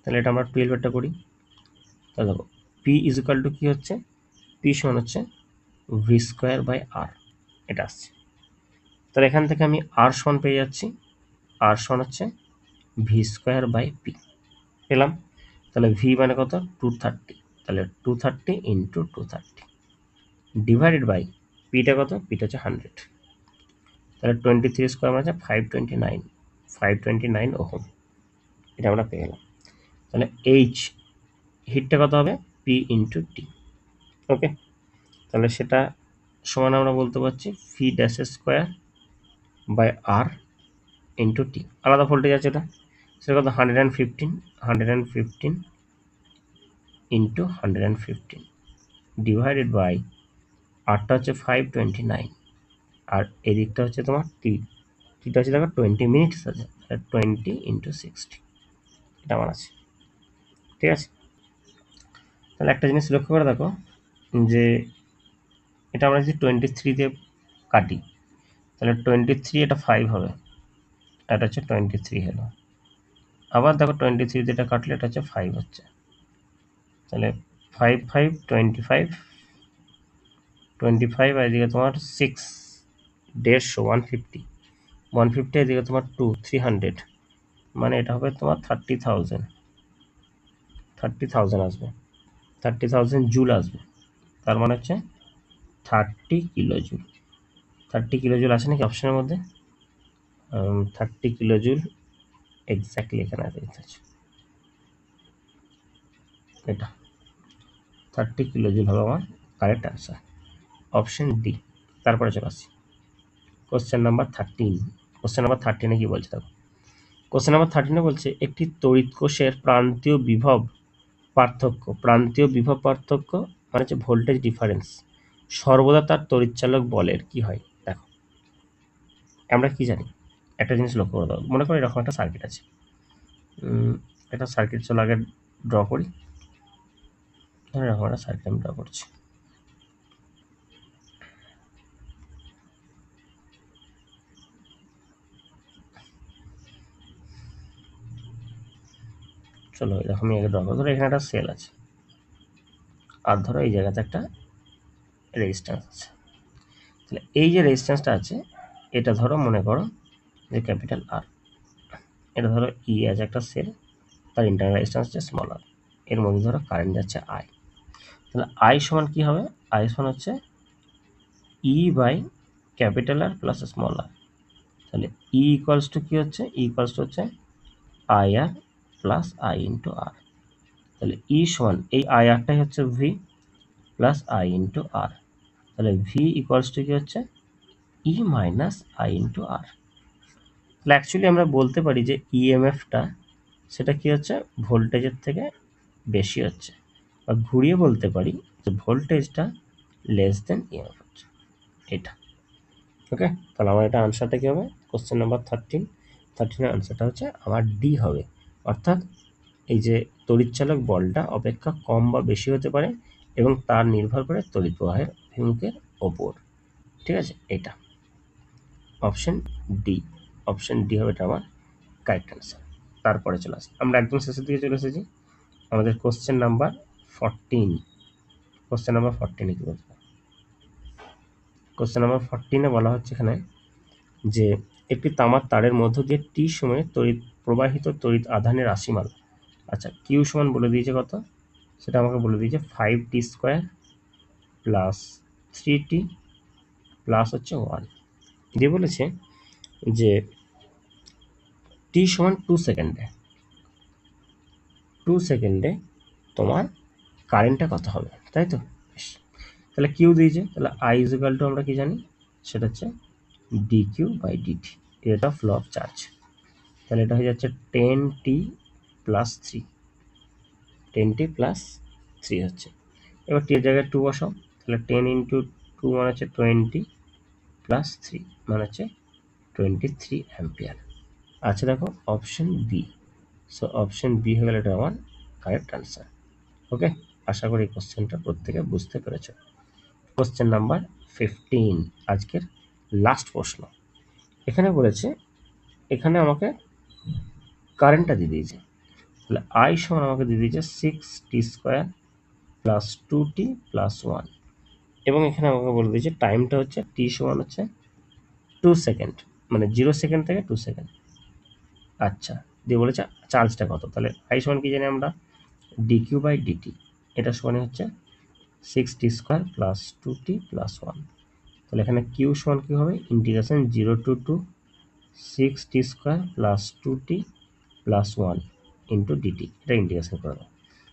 তাহলে এটা আমরা 12 করি। তাহলে দেখো পি ইজুকাল টু কি হচ্ছে? পি সমান হচ্ছে ভি স্কোয়ার বাই আর, এটা আসছে। তাহলে এখান থেকে আমি আর সমান পেয়ে যাচ্ছি, আর সমান হচ্ছে ভি স্কোয়ার বাই পি পেলাম। তাহলে ভি মানে কত? 230, তাহলে 230 ইন্টু 230 ডিভাইডেড বাই পিটা কত? পিটা হচ্ছে 100, তাহলে 23 স্কোয়ার মানে হচ্ছে 529, 529 ওহম, এটা আমরা পেয়ে গেলাম। তাহলে এইচ হিটটা কত হবে? P into T. ওকে, তাহলে সেটা সমান আমরা বলতে পারছি V dash square by R into T, আলাদা ভোল্টেজ আছে এটা, সেটা কত? 115 ইন্টু 115 ডিভাইডেড বাই আরটা হচ্ছে 529, আর এদিকটা হচ্ছে তোমার টি, টিটা হচ্ছে দেখো 20 মিনিটস আছে, 20 ইন্টু 60, এটা আমার আছে। ঠিক আছে, তাহলে একটা জিনিস লক্ষ্য করে দেখো যে এটা আমরা যদি 23 দিয়ে কাটি, তাহলে 23 এটা 5 হবে, এটা হচ্ছে 23 হলো। আবার দেখো 23 দিয়ে এটা কাটলে এটা হচ্ছে 5 হচ্ছে, তাহলে 5 5 25 25 আর এদিকে তোমার 6 150 150 এদিকে তোমার 2 300 মানে এটা হবে তোমার 30,000 আসবে, 30,000 জুল আসবে। তার মানে হচ্ছে 30 কিলো জুল। 30 কিলো জুল আছে নাকি অপশনের মধ্যে? 30 কিলো জুল এক্স্যাক্টলি এখানে আছে, এটা 30 কিলো জুল হবে আমার কারেক্ট আনসার, অপশন ডি। তারপরে চলে আসছি কোশ্চেন নাম্বার 13। কোশ্চেন নাম্বার 13 কি বলছে দেখো। কোশ্চেন নাম্বার 13 বলছে একটি তড়িৎ কোষের প্রান্তীয় বিভব পার্থক্য মানে হচ্ছে ভোল্টেজ ডিফারেন্স সর্বদা তার তড়িৎচালক বলের কি হয়। দেখো আমরা কি জানি, একটা জিনিস লক্ষ্য করে দাও, মনে করো এরকম একটা সার্কিট আছে, একটা সার্কিট চলো আগে ড্র করি। এরকম একটা সার্কিট আমি ড্র করছি। চলো এরকমই আগে ড্র করো। ধরো এখানে একটা সেল আছে, আর ধরো এই জায়গাতে একটা রেজিস্ট্যান্স আছে। তাহলে এই যে রেজিস্ট্যান্সটা আছে এটা ধরো মনে করো যে ক্যাপিটাল আর, এটা ধরো ই আছে একটা সেল, তার ইন্টারনাল রেজিস্ট্যান্স হচ্ছে স্মল আর, এর মধ্যে ধরো কারেন্ট যাচ্ছে আই। তাহলে আই সমান কি হবে? আই সমান হচ্ছে E by capital R plus small R. তাহলে ই ইকুয়ালস টু কি হচ্ছে? ই ইকুয়ালস টু হচ্ছে I R plus I into R. তাহলে ই সমান এই আই আরটাই হচ্ছে V plus I into R. তাহলে ভি ইকুয়ালস টু কি হচ্ছে? E minus I into R. তাহলে অ্যাকচুয়ালি আমরা বলতে পারি যে ইএমএফটা সেটা কি হচ্ছে? ভোল্টেজের থেকে বেশি হচ্ছে, বা ঘুরিয়ে বলতে পারি যে ভোল্টেজটা লেস দেন ইএমএফ হচ্ছে এটা। ওকে, তাহলে আমার এটা আনসারটা কী হবে? কোশ্চেন নাম্বার 13 আনসারটা হচ্ছে আমার ডি হবে। অর্থাৎ এই যে তড়িৎচালক বলটা অপেক্ষা কম বা বেশি হতে পারে এবং তার নির্ভর করে তড়িৎ প্রবাহের অভিমুখের ওপর। ঠিক আছে, এটা অপশন ডি। অপশন ডি হবে এটা আমার কারেক্ট আনসার। তারপরে চলে আসি, আমরা একদম শেষের দিকে চলে এসেছি। আমাদের কোশ্চেন নাম্বার 14। কোশ্চেন নাম্বার 14 কি বলছে? কোশ্চেন নাম্বার 14 বলা হচ্ছে এখানে যে একটি তামার তারের মধ্য দিয়ে টি সময়ে প্রবাহিত তড়িৎ আধানের রাশিমালা। আচ্ছা, কিউ সমান বলে দিয়েছে কত, সেটা আমাকে বলে দিয়েছে 5t square plus 3t plus হচ্ছে 1 দিয়ে বলেছে যে টি সমান 2 সেকেন্ডে তোমার কারেন্টটা কত হবে, তাই তো? বেশ, তাহলে কিউ দিয়েছে, তাহলে আই ইজিক্যাল টু আমরা কি জানি, সেটা হচ্ছে D Q by DT, rate of flow of charge. তাহলে এটা হয়ে যাচ্ছে 10t প্লাস 3, 10t প্লাস 3 হচ্ছে। এবার টি এর জায়গায় 2 বসাও, তাহলে 10 ইন্টু 2 মানে হচ্ছে 20 প্লাস 3 মানে হচ্ছে 23 অ্যাম্পিয়ার। আচ্ছা দেখো option B, so option B হয়ে গেলে এটা আমার কারেক্ট আনসার। ওকে, আশা করি কোশ্চেনটা প্রত্যেকে বুঝতে পেরেছ। কোশ্চেন নাম্বার 15, আজকের লাস্ট প্রশ্ন। এখানে বলেছে, এখানে আমাকে কারেন্টটা দিয়ে দিয়েছে, তাহলে আই সমান আমাকে দিয়ে দিয়েছে 6t square plus 2t plus 1, এবং এখানে আমাকে বলে দিয়েছে টাইমটা হচ্ছে টি সমান হচ্ছে 2 সেকেন্ড, মানে 0 সেকেন্ড থেকে 2 সেকেন্ড। আচ্ছা, দিয়ে বলেছে চার্জটা কত, তাহলে আই সমান কি জানি আমরা, ডি কিউ বাই ডিটি, এটা সমান হচ্ছে 6t square plus 2t plus 1। তাহলে এখানে কিউ সমান কী হবে, integration 0 to 6t square plus 2t plus 1 into ডিটি, এটা ইন্টিগ্রেশন করে দাও।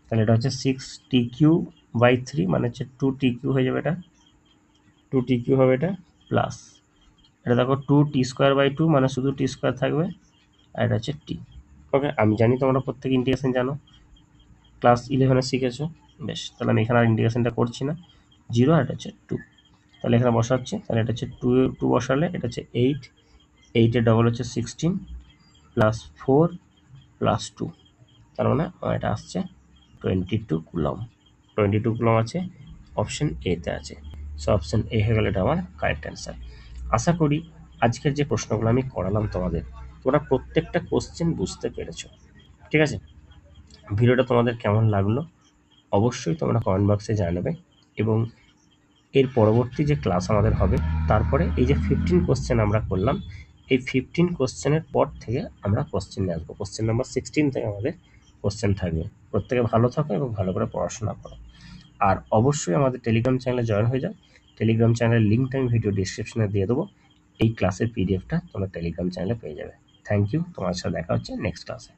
তাহলে এটা হচ্ছে 6tq/3 মানে হচ্ছে 2tq হয়ে যাবে, এটা 2tq হবে, এটা প্লাস এটা দেখো 2t²/2 মানে শুধু টি স্কোয়ার থাকবে, আর এটা হচ্ছে টি। ওকে, আমি জানি তোমরা প্রত্যেক ইন্টিগ্রেশন জানো, ক্লাস 11-এ শিখেছো। বেশ, তাহলে আমি এখানে আর ইন্টিগ্রেশনটা করছি না, 0 আর এটা হচ্ছে 2। তাহলে এখানে বসাচ্ছি, তাহলে এটা হচ্ছে 2 বসালে এটা হচ্ছে 8, 8-এর ডবল হচ্ছে 16 প্লাস 4 প্লাস 2, তার মানে এটা আসছে 22 কুলম। 22 কুলম আছে, অপশন এতে আছে। সো অপশন এ হয়ে গেলে এটা আমার কারেক্ট অ্যান্সার। আশা করি আজকের যে প্রশ্নগুলো আমি করালাম তোমাদের, তোমরা প্রত্যেকটা কোশ্চেন বুঝতে পেরেছো। ঠিক আছে, ভিডিওটা তোমাদের কেমন লাগলো অবশ্যই তোমরা কমেন্ট বক্সে জানাবে, এবং এর পরবর্তী যে ক্লাস আমাদের হবে তারপরে এই যে 15 কোশ্চেন আমরা করলাম, এই 15 কোশ্চেনের পর থেকে আমরা কোশ্চেন নিয়ে আসবো। কোশ্চেন নাম্বার 16 থেকে আমাদের কোশ্চেন থাকবে। প্রত্যেকে ভালো থাকো এবং ভালো করে পড়াশোনা করো। আর অবশ্যই আমাদের টেলিগ্রাম চ্যানেলে জয়েন হয়ে যাও। টেলিগ্রাম চ্যানেলের লিঙ্কটা আমি ভিডিও ডিসক্রিপশনে দিয়ে দেবো। এই ক্লাসের পিডিএফটা তোমরা টেলিগ্রাম চ্যানেলে পেয়ে যাবে। Thank you. তোমার সাথে দেখা হচ্ছে নেক্সট ক্লাসে।